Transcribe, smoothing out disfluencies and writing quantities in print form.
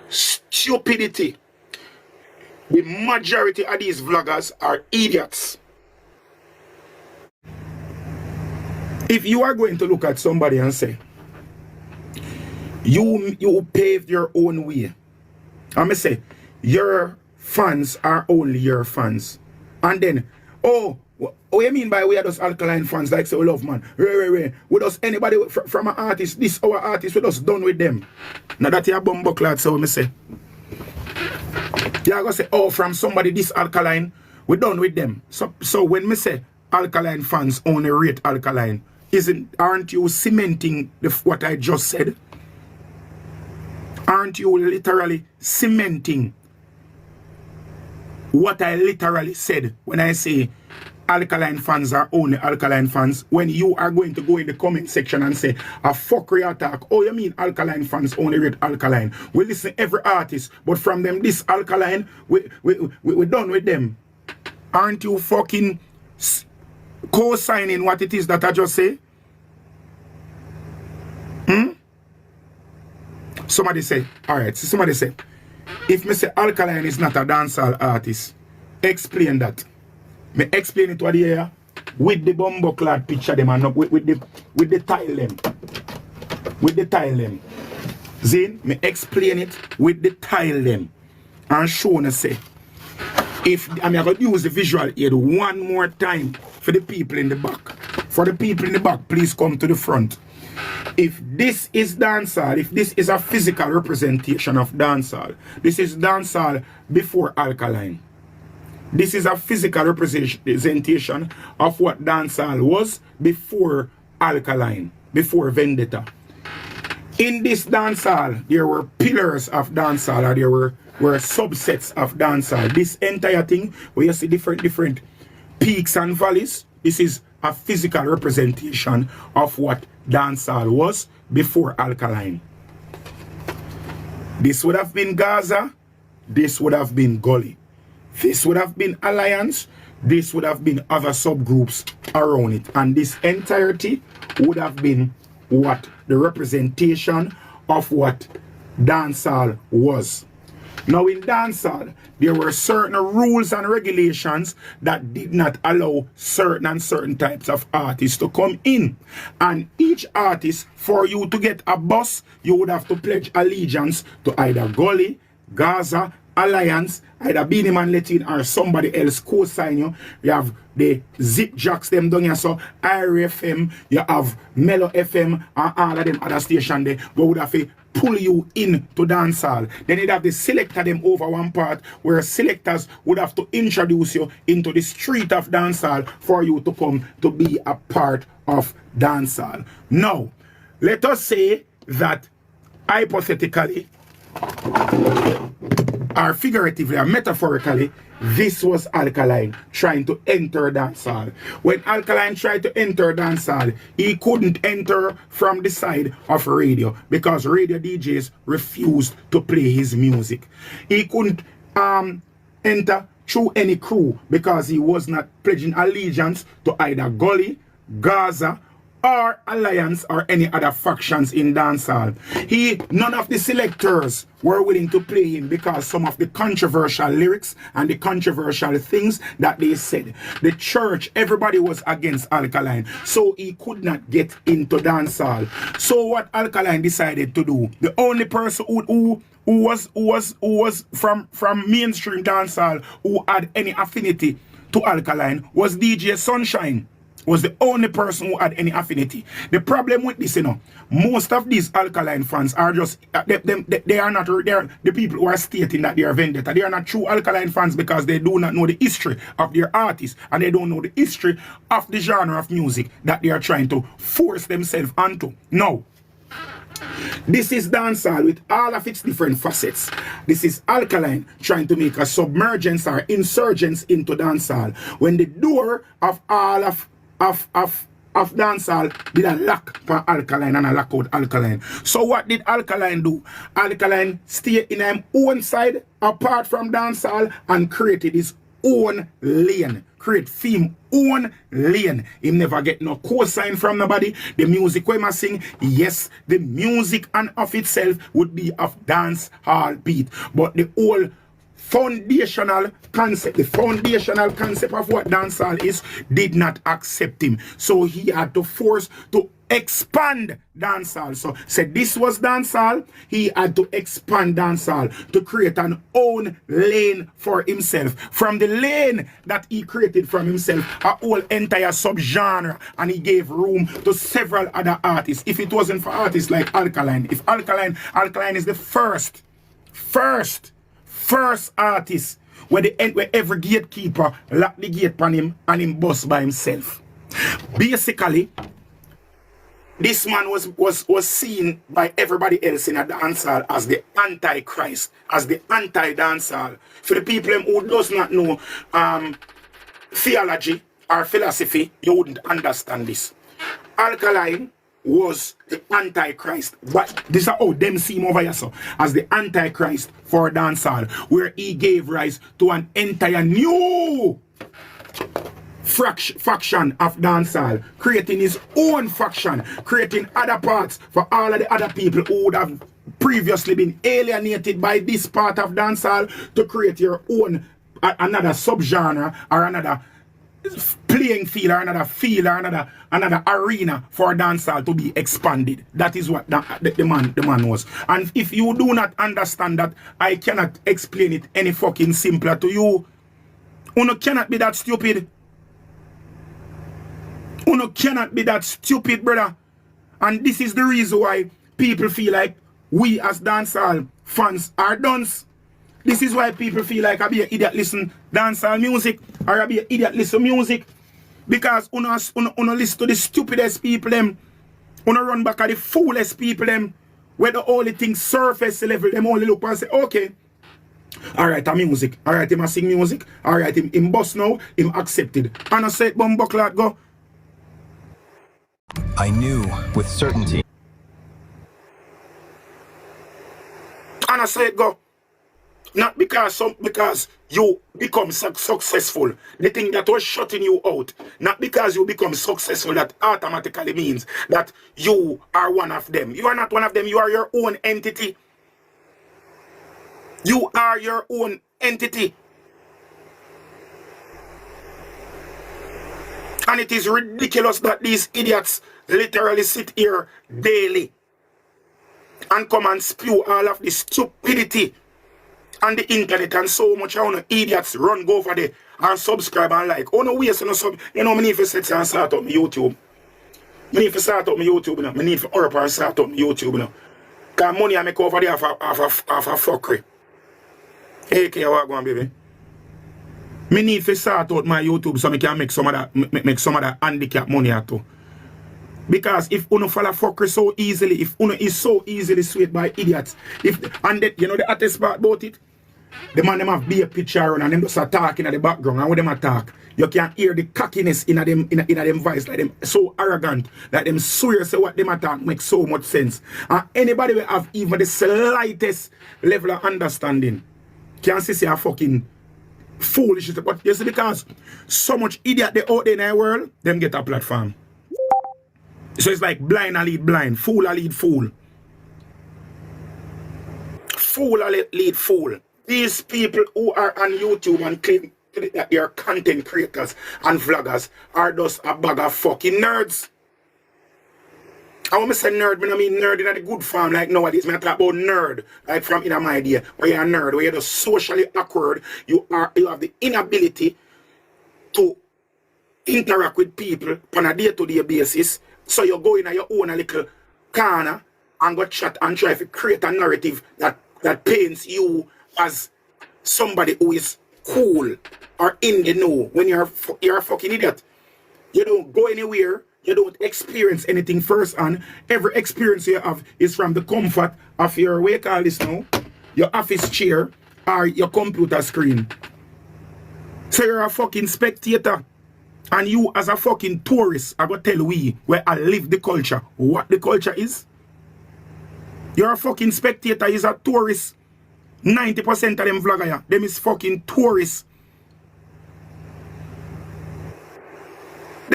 stupidity. The majority of these vloggers are idiots. If you are going to look at somebody and say, you paved your own way, I'm going to say, your fans are only your fans. And then, what you mean by we are those Alkaline fans, like say we love man? We just anybody from an artist, this our artist, we just done with them. Now that you're bumbo clad, so me say. You're gonna say, from somebody this Alkaline, we done with them. So when me say Alkaline fans only rate Alkaline, aren't you cementing what I just said? Aren't you literally cementing what I literally said when I say Alkaline fans are only Alkaline fans? When you are going to go in the comment section and say a fuckery attack, you mean Alkaline fans only rate Alkaline? We listen to every artist, but from them this Alkaline, we're done with them. Aren't you fucking co-signing what it is that I just say? Somebody say, alright, so somebody say, if me say Alkaline is not a dancehall artist, explain that. Me explain it what the here with the bumbo clad picture them and with the tile them. With the tile them. Zin, me explain it with the tile them. And show and say, if I'm going to use the visual aid one more time for the people in the back. For the people in the back, please come to the front. If this is dancehall, if this is a physical representation of dancehall, this is dancehall before Alkaline. This is a physical representation of what dancehall was before Alkaline, before Vendetta. In this dancehall, there were pillars of dancehall, or there were subsets of dancehall. This entire thing, where you see different peaks and valleys, this is a physical representation of what dancehall was before Alkaline. This would have been Gaza, this would have been Gully. This would have been Alliance, this would have been other subgroups around it. And this entirety would have been what the representation of what dancehall was. Now in dancehall, there were certain rules and regulations that did not allow certain types of artists to come in. And each artist, for you to get a bus, you would have to pledge allegiance to either Gully, Gaza, Alliance, either Beenie Man Latin or somebody else co-sign you. You have the Zip Jacks them down here, so IRA FM, you have Mellow FM and all of them other stations there, but would have to pull you in to dancehall. Then you'd have to selector them over one part, where selectors would have to introduce you into the street of dancehall for you to come to be a part of dancehall. Now, let us say that hypothetically, or figuratively or metaphorically, this was Alkaline trying to enter dancehall. When Alkaline tried to enter dancehall, he couldn't enter from the side of radio because radio DJs refused to play his music. He couldn't enter through any crew because he was not pledging allegiance to either Gully, Gaza, or Alliance or any other factions in dancehall. None of the selectors were willing to play him because some of the controversial lyrics and the controversial things that they said. The church, everybody was against Alkaline, so he could not get into dancehall. So what Alkaline decided to do, the only person who was from mainstream dancehall who had any affinity to Alkaline was DJ Sunshine. Was the only person who had any affinity. The problem with this, most of these Alkaline fans are just, they are not the people who are stating that they are vendetta. They are not true Alkaline fans because they do not know the history of their artists and they don't know the history of the genre of music that they are trying to force themselves onto. No. This is dancehall with all of its different facets. This is Alkaline trying to make a submergence or insurgence into dancehall. When the door of all of dancehall did a lock for Alkaline and a lock out Alkaline. So what did Alkaline do? Alkaline stayed in his own side apart from dancehall and created his own lane. Create film own lane. Him never get no cosign from nobody. The music we must sing, yes, the music and of itself would be of dance hall beat. But the whole foundational concept, the foundational concept of what dancehall is, did not accept him. So he had to force to expand dancehall. So said this was dancehall, he had to expand dancehall to create an own lane for himself. From the lane that he created from himself, a whole entire subgenre, and he gave room to several other artists. If it wasn't for artists like Alkaline, if Alkaline is the first artist where every gatekeeper locked the gate on him and him bust by himself. Basically, this man was seen by everybody else in a dancehall as the antichrist, as the anti-dancehall. For the people who does not know theology or philosophy, you wouldn't understand this. Alkaline was the antichrist, but this is how them see him over here, so as the antichrist for dancehall, where he gave rise to an entire new faction of dancehall, creating his own faction, creating other parts for all of the other people who would have previously been alienated by this part of dancehall, to create your own another subgenre or another playing field or another arena for dancehall to be expanded. That is what the man was. And if you do not understand that, I cannot explain it any fucking simpler to you. Uno cannot be that stupid. Uno cannot be that stupid, brother. And this is the reason why people feel like we as dancehall fans are dunce. This is why people feel like I be an idiot listen dancehall music, or I be an idiot listen music. Because uno listen to the stupidest people them. Uno run back at the foolest people them. Where the only thing surface level, them only look and say, okay, alright, I'm music. Alright, him a sing music. Alright, him boss now, him accepted. And I said, bumbuckler go. I knew with certainty. And I said go. Not because you become successful. The thing that was shutting you out. Not because you become successful, that automatically means that you are one of them. You are not one of them. You are your own entity. You are your own entity. And it is ridiculous that these idiots literally sit here daily and come and spew all of this stupidity on the internet, and so much of idiots run go over there and subscribe and like. Oh no, waste no sub. You know, I need to set and start up my YouTube. I need to start up my YouTube now. I need to up and start up my YouTube now. Because money I make over there of a fuckery. Hey, what going on, baby? Me need to start out my YouTube so I can make some of that handicap money too. Because if uno follow fuckery so easily, if uno is so easily swayed by idiots, you know the hottest part about it? The man them have be a picture and them just start talking in the background, and when them attack, you can hear the cockiness in them voice, like them so arrogant, like them swear say what them attack makes so much sense. And anybody will have even the slightest level of understanding can see a fucking foolishness. But you see, because so much idiot they out there in the world, them get a platform. So it's like blind a lead blind, fool a lead fool. Fool a lead fool. These people who are on YouTube and claim that they are content creators and vloggers are just a bag of fucking nerds. And when I say nerd, I mean nerd in the good form like nowadays. I talk about nerd, like from in my idea, where you're a nerd, where you're just socially awkward, you have the inability to interact with people on a day-to-day basis. So you go in your own little corner and go chat and try to create a narrative that paints you as somebody who is cool or in the know when you're a fucking idiot. You don't go anywhere, you don't experience anything firsthand. Every experience you have is from the comfort of your, what you call this now, your office chair or your computer screen. So you're a fucking spectator. And you as a fucking tourist, I go tell we where I live the culture, what the culture is. You're a fucking spectator, is a tourist. 90% of them vlogger, them is fucking tourists.